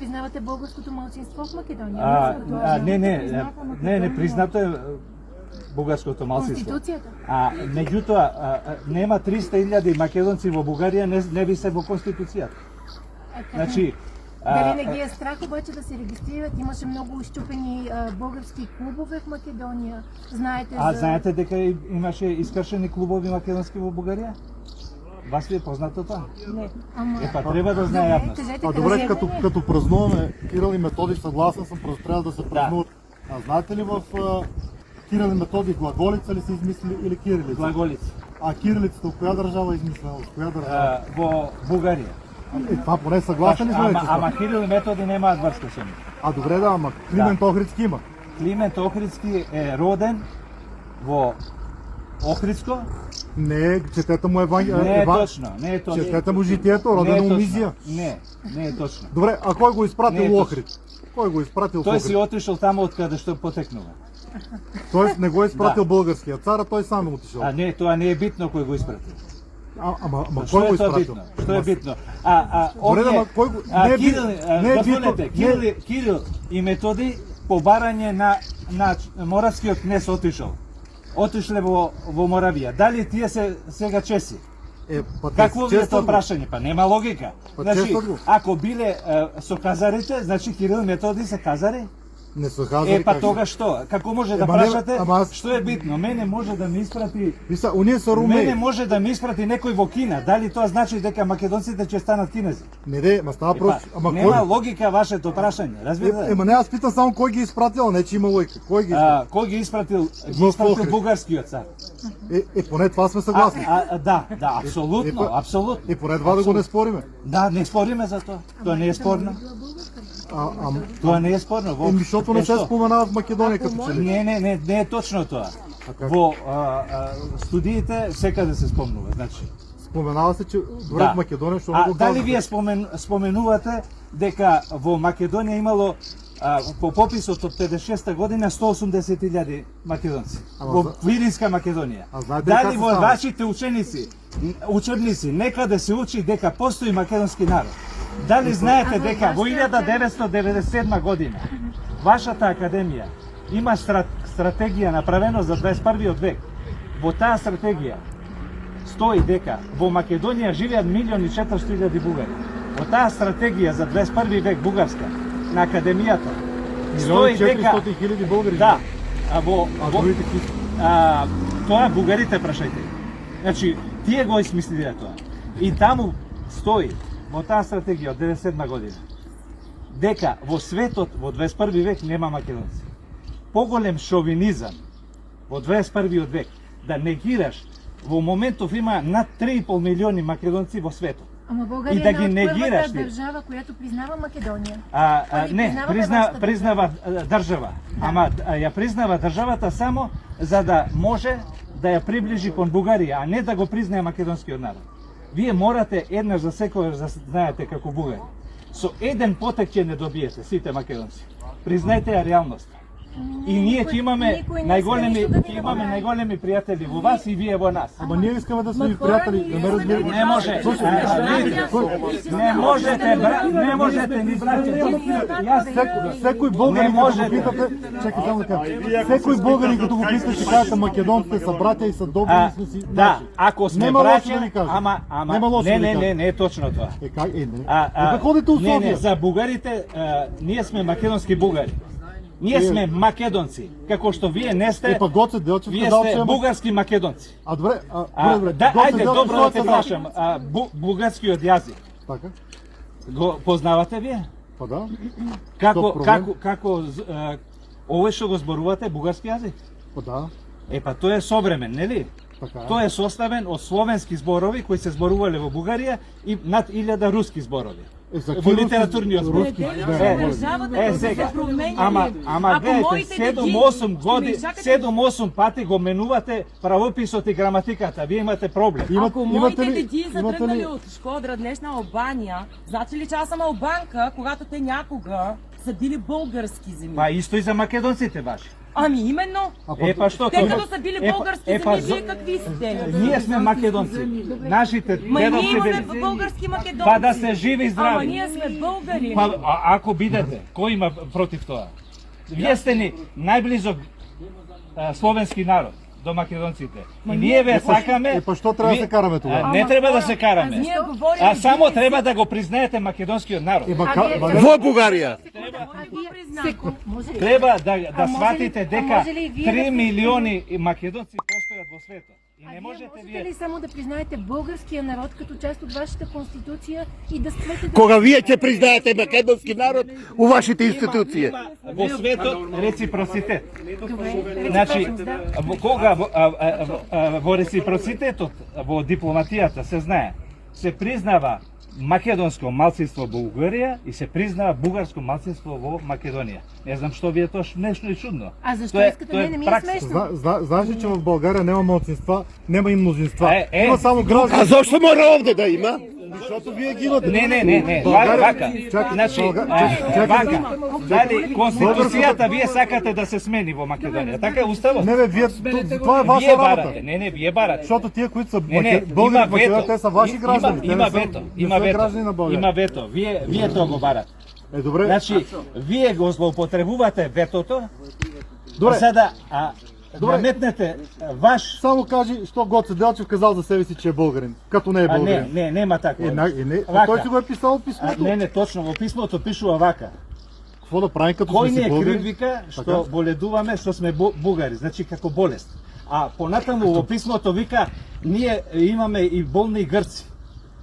признавате българското малцинство в Македония? Не признато е бугарското малцинство. Конституцията? Меѓутоа, нема 300.000 македонци во Бугарија, не ви се во Конституцијата. Значи, дали не ги е страх обаче да се регистрират? Имаше много изчупени български клубове в Македония. Знаете знаете дека имаше искршени клубови македонски во Бугарија? Вас ви е познато тоа? Не. Треба да знае јавност. Добре, като празнуваме Кирил и Методий, съгласен съм, просто трябва да се празнуват. Знаете ли в Кирил и Методий глаголица ли са измислили или кирилица? Глаголица. Кирилицата от коя държава е измислена? От коя държава? Во Бугарија. Това поне съгласен ли сме? Ама Кирил и Методий немаат врска со нив. Добре, ама Климент Охридски има. Климент Охридски е роден во Охридско. Не, четете му Не е точно. Четете му житието, роден у Мизия. Не е точно. Добре, а кой го изпратил Охрид? Кой го изпратил в Охрид? Той си отишъл таму откъде што потекнува. Тоест не го е изпратил българския цар, а той сам е отишъл. Не, това не е битно кой го изпратил. Ама кой го изпратил? Що е битно? Кирил и Методий по барање на моравскиот кнез отишле во Моравија. Дали тие се сега чеси? Какво ви е тоа прашање? Нема логика. Значи, ако биле со казарите, значи Кирил и Методий се казари? Не са хазари. Тога што? Како може да прашате? Што е битно? Мене може да ми испрати. Оние са румеи. Мене може да ми испрати некој во Кина. Дали тоа значи дека македонците ќе станат кинези? Не, ма става просто. Нема логика вашето прашање. Разбирате? Не, аз питам само кој ги испратил, не че има логика. Кој ги испратил? Ги испратил бугарскиот цар. Поне това сме съгласни. Да, апсолутно. И поне това да го не спориме. Да, не спориме за тоа. Тоа не е спорно. Тоа не е спорно. Защото не се споменава в Македония като че ли. Не е точно тоа. Во студиите секаде се спомнува, значи. Споменава се, че добре в Македония, што го дали вие споменувате дека во Македонија имало по пописот од 56-та година 180.000 македонци во Видинска Македонија. Дали во вашите учебници некаде се учи дека постои македонски народ? Дали знаете дека во 1997 година вашата академија има стратегија направено за 21. век? Во таа стратегија стои дека во Македонија живеат 1.400.000 бугари. Во таа стратегија за 21. век бугарска на академијата стои дека 400.000 българи. Да. Тоа бугарите прашајте. Значи, тие го измислиле тоа. И таму стои во таа стратегија од 97 година дека во светот во 21. век нема македонци. Поголем шовинизам во 21. век да негираш во моментов има над 3,5 милиони македонци во светот. Ама България е първата държава, която признава Македония. Не, признава држава. Ама ја признава државата само за да може да ја приближи кон Бугарија, а не да го признае македонскиот народ. Вие морате еднаш за секојаш да знаете како бугари. Со еден потек ќе не добиете сите македонци. Признајте ја реалност. И ние ќе имаме најголеми пријатели во вас и вие во нас. Ама ние искаме да сме пријатели, да ме разбирате. Не може. Не можете ни секој българин като го питате, чекай само да кажа. Секој българин като го питате, ќе кажете македонците са братја и са добри и сме си. Да, ако сме братја, ама не е точно тоа. Како ходите у Софија? Не, за бугарите ние сме македонски бугари. Ние сме македонци, како што вие не сте. Вие сте бугарски македонци. Добре. Ајде, добро да те прашам, бугарскиот јазик. Така. Го познавате вие? Па да. Како овој што го зборувате бугарски јазик? Па да. Па тој е современ, нели? Тој е составен од словенски зборови кои се зборувале во Бугарија и над 1000 руски зборови. Во литературниот збор. Сега. Ама гледайте, 7-8 пати го менувате правописот и граматиката. Вие имате проблем. Ако моите деди са тръгнали от Шкодра, днешна Албания, значи ли че аз съм албанка, когато те някога са били български земи. Па исто и за македонците ваши. Ами именно. Па што Те тоа? като са били български па, земи, вие какви сте? Ние сме македонци. Нашите Ма и ние дедовци имаме били. български македонци. Па да сте живи и Ама здрави. ние сме българи. Па ако бидете, кој има против тоа? Вие сте ни најблизок словенски народ до македонците. И ние ве сакаме. Па што треба да се караме тогава? Не треба да се караме. Ние говорим. А само треба да го признаете македонскиот народ. Во Бугарија. Треба да може ли- сватите а дека може ли вие 3 да- милиони македонци постојат во светот. И не можете Можете ли вие. само да признаете българския народ като част от вашата конституция и да спрете да... Кога вие ќе признаете македонски народ у вашите институции? Во светот реципроцитет. Добре, Значи, реципрочност, да. кога во реципроцитетот, во дипломатијата се знае, се признава македонско малцинство во Бугарија и се признава бугарско малцинство во Македонија. Не знам што ви е тоа нешто и чудно. А защо Тоа искате? Не ми е пракса. смешно. Знаеш ли, че в България няма малцинства, няма и мнозинства. Е. Има само А граждани. зошто мора овде да има? Защото вие ги имате. Не. България- Вака. Чакай, Значи, чакай. вака. Дали конституцијата вие сакате да се смени во Македонија? Така е уставот. Не бе, вие, това е ваша Вие работа. барате. Не, вие барате. Защото тия, които са Не, българи в има Македония, вето. те са ваши граждани. Те Има не са- вето. не Има са вето. граждани на България. Има вето. Вие тоа го барате. Добре. Значи, вие го злоупотребувате ветото, Добре. за да Добре. наметнете ваш... Само кажи, що Гоце Делчев казал за себе си, че е българин, като не е българин. нема така. А той си го е писал в писмото. Не, точно, во писмото пишува вака. Какво да правим, като Кој сме ни си е българи? крив, вика, што Така. боледуваме, што сме бугари, значи како болест. А понатаму во писмото вика, ние имаме и болни грци.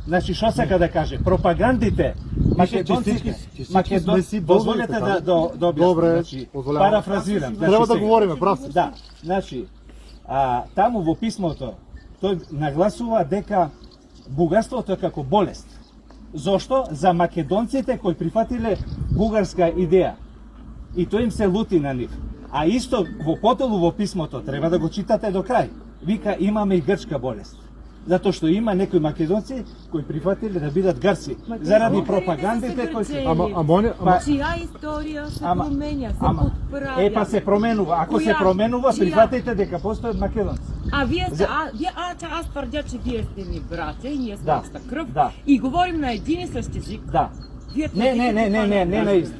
Значи, што сака да каже? Пропагандите, македонците, сме си българи, дозволете така да ли? објаснам. Добре, Значи, позволявам. парафразирам. Трябва да сега. говориме, прав си. Да, значи, таму во писмото, тој нагласува дека бугарството е како болест. Зошто? За македонците кои прифатиле бугарска идеја. И тој им се лути на нив. А исто во поделу во писмото, треба да го читате до крај. Вика, имаме и грчка болест. Затоа што има некои македонци кои прифатиле да бидат грци. Заради пропагандите кои се... Ама Чија историја се Ама- променя, се ама, подправя. па се променува. Ако се Која? променува, Чија? прифатите дека постојат македонци. А вие сте, аз твърдя, че вие сте ми братя и ние сме Да, иста кръв да. и говорим на един и същ език. Да. Вие Не твърдите това на ист.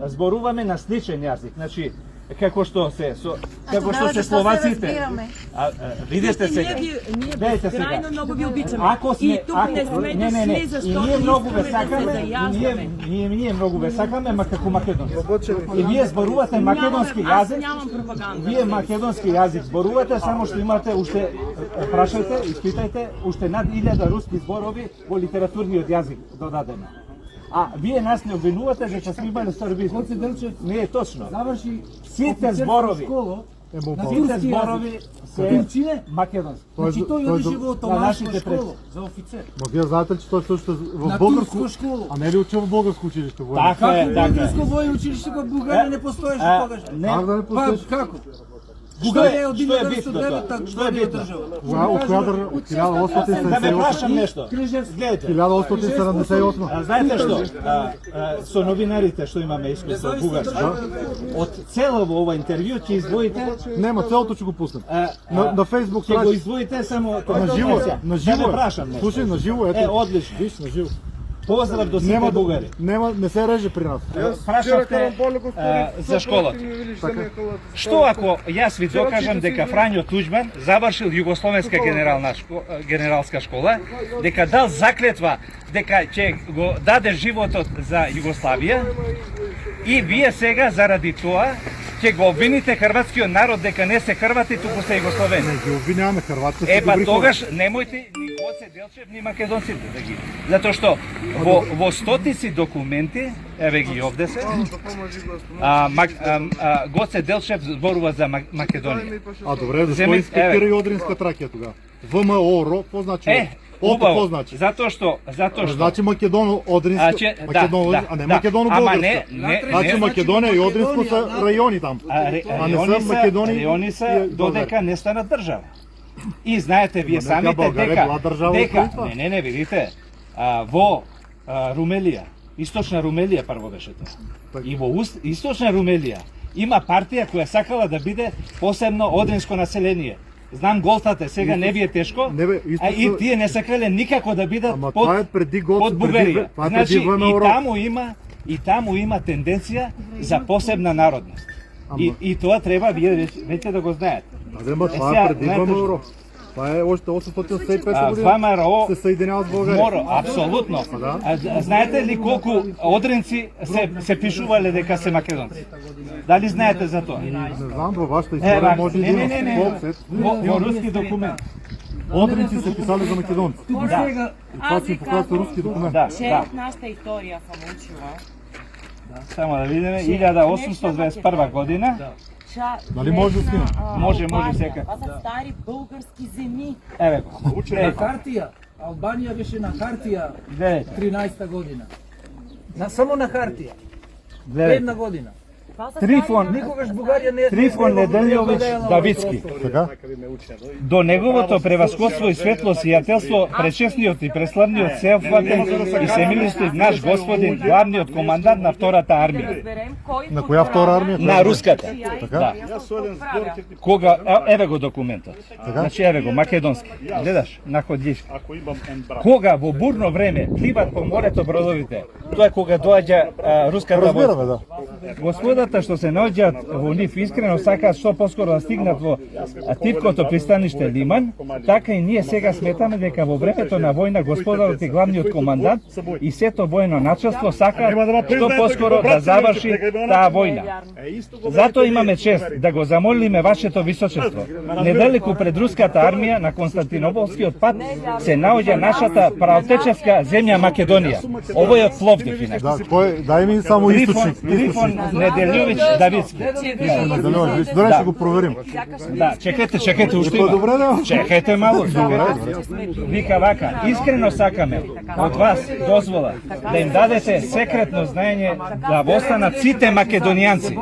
Зборуваме на сличен јазик. Значи, како што се словаците. Видете сега. Ние Гледайте сега. безкрайно много ви обичаме. Ако сме, И тук не сме дошли, и защото ние много ве искаме да се сакаме, заяждаме. ние много ве сакаме, ма како македонци. И вие зборувате македонски Аз јазик. нямам пропаганда. Вие македонски јазик зборувате, само што имате уште, прашајте, испитајте, уште над 1000 руски зборови во литературниот јазик додадено. А вие нас не обвинувате дека сме имали сорбизм. Не е точно. Заврши Сите зборови, сите Е, зборови се македонски. Значи той той учи за- во на Отоманска нашите школа предци. за офицер. Но вие знаете ли, че той също е в На българско... турска школа. А не ли учил в българско училище? военно? Така е, Како така е. българско војно училище во Бугарија не постоеше тогаш? Не, Как да не Па постоиш? како? Што Бугарија е од што е битно 1909 тоа? Што е година битно? држава. От коя държава? От Да ме 1878? прашам нешто. Гледайте. 1878. Знаете што? Со новинарите што имаме искуство бугарски. Од цело во ова интервју ќе издвоите Нема, целото ще го пуснем. На Фейсбук ќе го страница. издвоите само На живо е. На живо Да ме е. прашам нешто. Слушай, на живо ето. Одлично. Виж, на живо. Поздрав до сите Нема, бугари. не се реже при нас. Прашавте за школата. Што ако јас ви докажам дека Фрањо Туџман завршил Југословенска генералска школа, дека дал заклетва дека ќе го даде животот за Југославија и вие сега заради тоа ќе го обвините хрватскиот народ дека не се хрвати, туку се југословени. Не ги обвиняваме, Хрватска са Па добри хора. тогаш немојте ни Гоце Делчев ни македонците да ги. Затоа што во стотици документи, еве ги овде се. Гоце Делчев зборува за Македонија. А добре, защо Вземи- инспектира еве. и Одринска Тракија тогава? ВМОРО, какво значи? Ото, какво убаво. значи? Затоа што Значи Македоно-Одринска, Македоно-Македоно-Българска. Значи Македонија и Одринско са райони там. А не са Македонија райони са и додека не станат држава. И знаете вие Ама нека самите Българија дека била држава преди това. не видите, во Румелија Источна Румелија прво беше тоа. И во Источна Румелија има партија која сакала да биде посебно одринско население. Знам голтате, сега не ви е тешко, Не бе, а и тие не сакале никако да бидат Ама тоа е преди гол, под Бугарија. това е Значи, преди време и Европа. таму има тенденција за посебна народност. И тоа треба вие веќе да го знаете. Ама това сега, е преди знаете време што? Европа. Това е още 850 години. ВМРО се съединява с България. Моро, апсолутно. Да. Знаете ли колку одринци се пишувале дека се македонци? Дали знаете за тоа? Не знам, във вашата история може да има не. Во руски документ. Одринци се писали за македонци. Да. И това си показва руски документ. Да, Че да. от нашата история съм учила, Само да видиме, 1821 година. Нали може да скинем? Може сега. Това са стари български земи. Еве го. На хартија. Албанија беше на хартија Гледайте, 13-та година. Само на хартија. гледайте. Една година. Това са Трифон, Никогаш Бугарија не е Трифон Неделјовиќ Давидски. Така? До неговото превасходство и светлост и јателство, пречесниот и преславниот сеопфатен и семилистив наш господин, главниот командант на втората армија. разберем кой На која втора армија? На руската. Така? Да. Кога, еве го документот. Значи еве го, македонски. Гледаш, находиш. Кога во бурно време пливат по морето бродовите, тоа е кога доаѓа руската војска. Разбираме, да. Господата што се наоѓаат во нив искрено сакаат што поскоро да стигнат во тивкото пристаниште Лиман, така и ние сега сметаме дека во времето на војна господарот и главниот командант и сето војно началство сакаат што поскоро да заврши таа војна. Затоа имаме чест да го замолиме вашето височество. Недалеку пред руската армија на Константинополскиот пат се наоѓа нашата праотечевска земја Македонија. Овој е од Пловдив инаку. Да, дай ми само източник. Трифон Неделјовиќ Давидски. Добре, ще го проверим. Да, чекайте, уште има. Добре, да. Чекайте малку. Вика вака, искрено сакаме од вас дозвола да им дадете секретно знаење да останат сите македонијанци.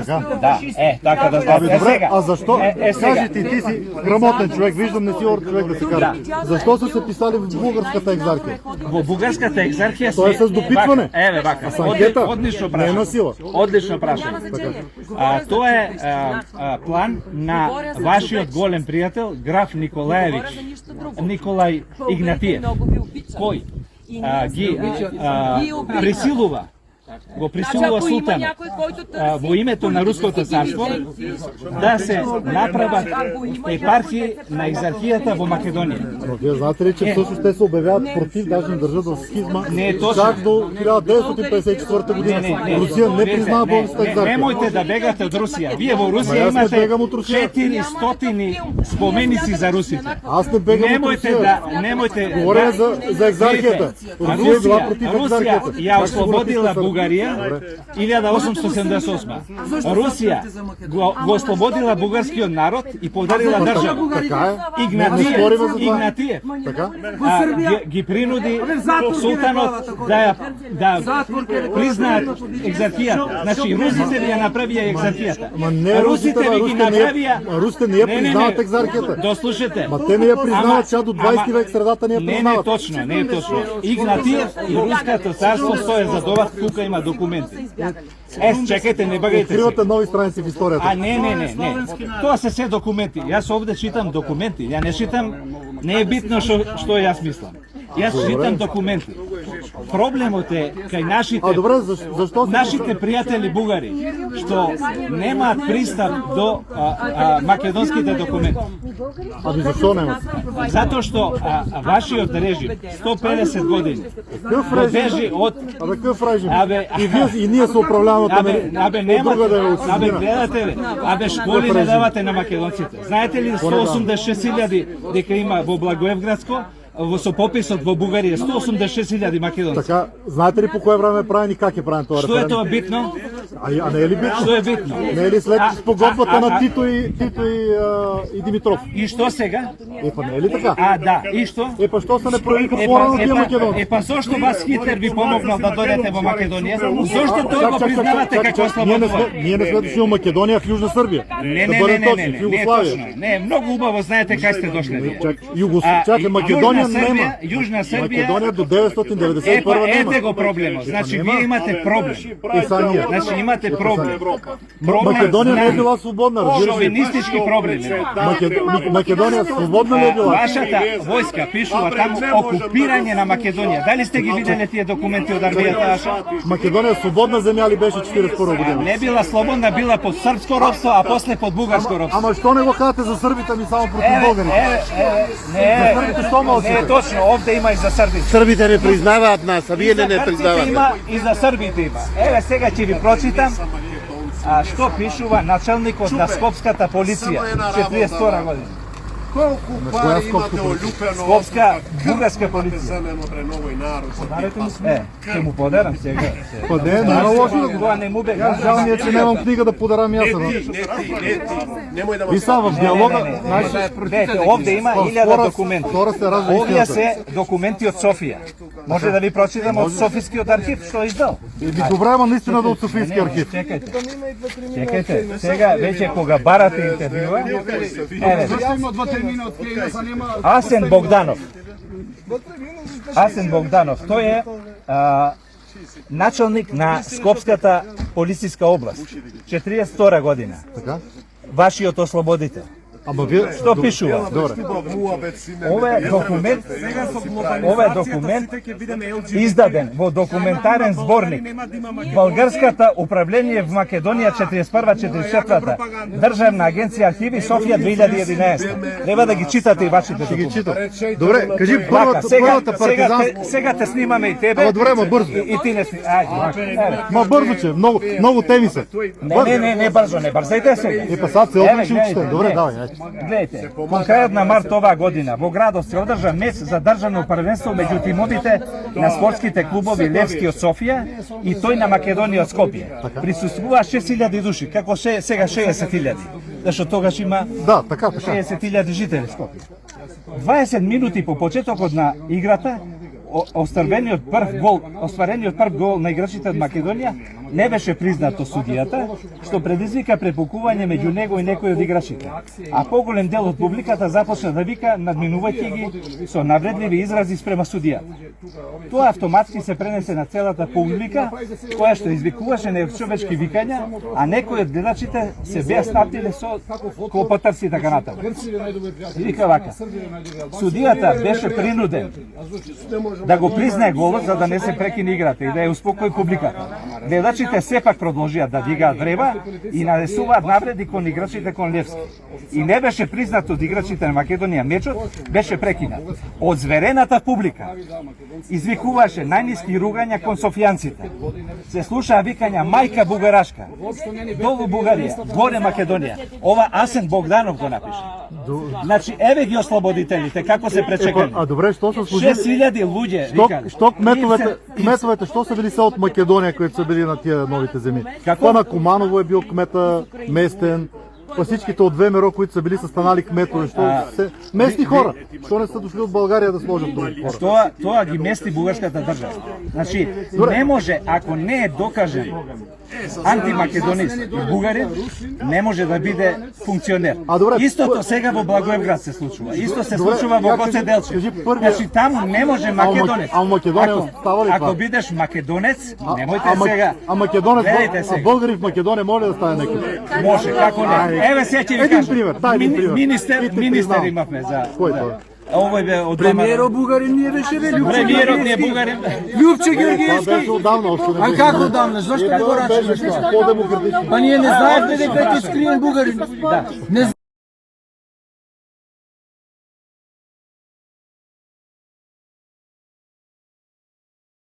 Да, така да знаете. Абе, добре, сега. а защо? Сега. Кажи ти си грамотен човек, виждам не си орд човек да се каже. Защо са се писали в българската екзархия? Во бугарската екзархија Тоа е с допитване. Еве вака. С анкета. Одлично Не е на прашање. сила. Одлично прашање. Тоа е план на вашиот голем пријател граф Николај Игнатиев, кој ги присилува го присилува султана во името на Руското царство да се направат епархии на екзархијата во Македонија. Но вие знаете ли, че всъщност те се обявяват против, даже не държат в схизма, Не е точно. чак до 1954 година. Не. Русия не признава Не, българската екзархия. Немојте да бегате од Русија. Вие во Ма Русија јас не имате бегам од Русија. 400 споменици за русите. Аз не бегам от Русия. Немојте Говоря за екзархията. Русия е била против Русија екзархията. ја Как ще го ослободила напишете? Бугарија 1878. Русија го ослободила бугарскиот народ и подарила држава. Така е. Игнатиев, Не спориме за това. Игнатиев Така? ги принуди султанот да признаат екзархијата. Значи русите ви ја направија екзархијата. Ма не русите, ви ги направија. русите не я признават екзархията. Дослушате. Ма те не я признават, ча до 20 век средата не я Не е признават. точно, не е точно. Игнатиев и Руското царство стоje за това, тука има документи. Чекайте, не багајте се. Откривате нови страници в историята. Не. Тоа се се документи. Јас овде читам документи. Ја не читам, не е битно што јас мислам. Јас читам документи. Проблемот е кај нашите Добре, защо се... нашите пријатели бугари што немаат пристап до македонските документи. Ами защо немат? Затоа што вашиот режим 150 години Какъв го режим? бежи од Абе, какъв режим? Абе, И ние се управляваме от нема. друга да е от Абе, чужбина. гледате ли? Абе, школи не давате на македонците. Знаете ли 186.000 дека има во Благоевградско? Со пописот во Бугарија 186.000 македонци. Така, знаете ли по кое време е правен и как е правен това Што е референдум? тоа битно? А не е ли битно? Што е битно? Не е ли след спогодбата на Тито и Димитров? И што сега? Па не е ли така? Да, и што? Па што се не проявиха по-рано тия македонци? Па зошто вас Хитлер ви помогнал да дојдете во Македонија? Зошто тоа го признавате како ослободување? Ние не сме дошли во Македонија, в Јужна Србија. Не, не е точно. Не, многу убаво знаете кај сте дошли. Чакай, Македонија нема. Јужна Србија. Македонија до 991 нема. Ете го проблемот. Значи вие имате проблем. И са ние. Значи имате проблем. Македонија не е била слободна, разбира се. Шовинистички проблеми. Македонија слободна не е била. Вашата војска пишува таму окупирање на Македонија. Дали сте ги виделе тие документи од армијата Аша? Македонија слободна земја ли беше 41 година? Не била слободна, била под српско робство, а после под бугарско робство. Ама што не го кажете за србите ми само против българите? Не е точно, овде има и за србите. Србите не признаваат нас, а вие не Грците признавате. има и за србите има. Еве сега ќе ви прочитам што пишува началникот на Скопската полиција 42 година. Колку пари имате олюпено Скопска бугарска полиција. земено преновој народ? Ќе му подарам сега. Па не, нема лошо да го... Тоа не му бега. Жал ми е, че немам книга да подарам јас. Не ти, немој да ме... И сам в диалога, Дете, овде има 1000 документи. Втора се ражда Овие истината. се документи од Софија. Може да ви прочитам од Софискиот архив што е издал. Добре, ама наистина да од Софијски архив. Чекајте, сега веќе кога барате интервјуа, еве, Асен Богданов. Асен Богданов, тој е началник на Скопската полициска област. 42 година. Така? Вашиот ослободител. Ама вие... Што пишува? Добре. Ова е документ издаден во документарен зборник Българската управление в Македонија 41-44, Државна агенција архиви Софија 2011. Треба да ги читате и вашите документи. Добре, кажи првата партизанска... Сега те снимаме и тебе. Ама добре, ма бързо. И ти не сни... Ајде. Ма бързо, че много теми се. Не бързо, не бързајте сега. Па сад се отличи учите. Добре, давай. Гледайте, кон крајот на март оваа година во градот се одржа меч за државно првенство меѓу тимовите на спортските клубови Левски од Софија и тој на Македонија од Скопје. Присуствува 6000 души, како сега 60.000. Зашто тогаш има Да, така. 60.000 жители Скопје. 20 минути по почетокот на играта, остварениот прв гол на играчите од Македонија не беше признато судијата, што предизвика препукување меѓу него и некои од играчите. А поголем дел од публиката започна да вика, надминувајќи ги со навредливи изрази спрема судијата. Тоа автоматски се пренесе на целата публика, која што извикуваше нечовечки викања, а некои од гледачите се беа стапниле со клопотарци и така натаму. Вика вака: судијата беше принуден да го признае голот за да не се прекине играта и да ја успокои публиката. Гледачите сепак продолжија да дигаат врева и нанесуваат навреди кон играчите кон Левски. И не беше признат од играчите на Македонија мечот, беше прекинат. Од зверената публика извикуваше најниски ругања кон софијанците. Се слушаа викања мајка бугарашка, долу Бугарија, горе Македонија. Ова Асен Богданов го напиша. Значи, еве ги ослободителите, како се пречекани. А добре, што се служи? 6000 луѓе викале. Што кметовете, што се били се од Македонија кои се били на тие новите земи? Па на Куманово е бил кмета местен, па всичките од ВМРО които се били се станали кметове, што се местни хора. Што не се дошли од Българија да сложат други хора? Тоа ги мести бугарската држава. Значи, не може, ако не е докажен антимакедонист и бугарин, не може да биде функционер. Истото сега во Благоевград се случува. Исто се случува во Гоце Делчев. Значи, таму не може македонец. А Македонија става ли това? Ако бидеш македонец, немојте сега. А македонец, а българи в Македонија може да стане некој? Може, како не. Еве сега ќе ви кажам. Министер имавме за... Кој тоа? Овој бе од Премиерот бугарин не беше ли? Премиерот не е бугарин. Љупче Това Георгиевски. беше одавна, още не А беше. како давно? Зошто го рачуваш? По-демократично. Па ние не знаевме дека ти скриен бугарин. Не